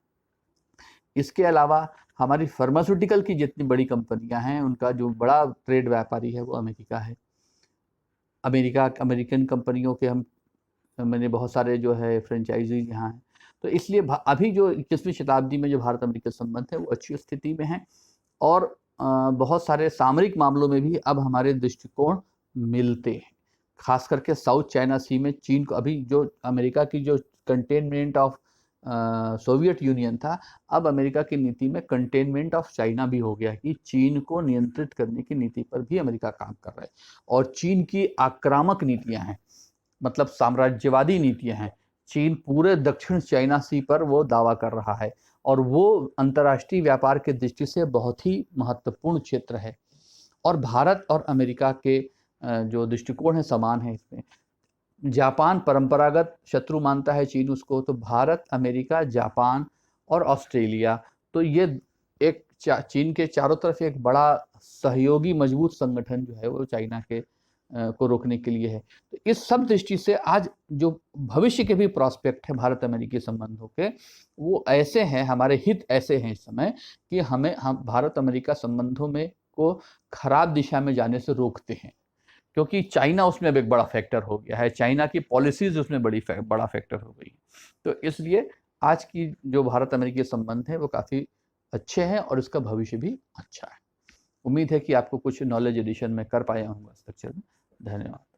इसके अलावा हमारी फार्मास्यूटिकल की जितनी बड़ी कंपनियां हैं, उनका जो बड़ा ट्रेड व्यापारी है वो अमेरिका है। अमेरिकन कंपनियों के मैंने बहुत सारे जो है फ्रेंचाइजी यहाँ हैं। तो इसलिए अभी जो 21वीं शताब्दी में जो भारत अमेरिका संबंध है, वो अच्छी स्थिति में है। और बहुत सारे सामरिक मामलों में भी अब हमारे दृष्टिकोण मिलते हैं। खास करके साउथ चाइना सी में चीन को, अभी जो अमेरिका की जो कंटेनमेंट ऑफ सोवियत यूनियन था, अब अमेरिका की नीति में कंटेनमेंट ऑफ चाइना भी हो गया कि चीन को नियंत्रित करने की नीति पर भी अमेरिका काम कर रहा है। और चीन की आक्रामक नीतियां हैं, मतलब साम्राज्यवादी नीतियां हैं। चीन पूरे दक्षिण चाइना सी पर वो दावा कर रहा है, और वो अंतर्राष्ट्रीय व्यापार की दृष्टि से बहुत ही महत्वपूर्ण क्षेत्र है। और भारत और अमेरिका के जो दृष्टिकोण है समान है इसमें। जापान परंपरागत शत्रु मानता है चीन उसको, तो भारत, अमेरिका, जापान और ऑस्ट्रेलिया, तो ये एक चीन के चारों तरफ एक बड़ा सहयोगी मजबूत संगठन जो है वो चाइना के को रोकने के लिए है। तो इस सब दृष्टि से आज जो भविष्य के भी प्रॉस्पेक्ट है भारत अमेरिकी संबंधों के, वो ऐसे हैं, हमारे हित ऐसे हैं इस समय कि हम भारत अमेरिका संबंधों में को खराब दिशा में जाने से रोकते हैं, क्योंकि चाइना उसमें अब एक बड़ा फैक्टर हो गया है, चाइना की पॉलिसीज उसमें बड़ा फैक्टर हो गई। तो इसलिए आज की जो भारत अमेरिकी संबंध है वो काफ़ी अच्छे हैं और इसका भविष्य भी अच्छा है। उम्मीद है कि आपको कुछ नॉलेज एडिशन में कर पाया हूँ इस लेक्चर में। धन्यवाद।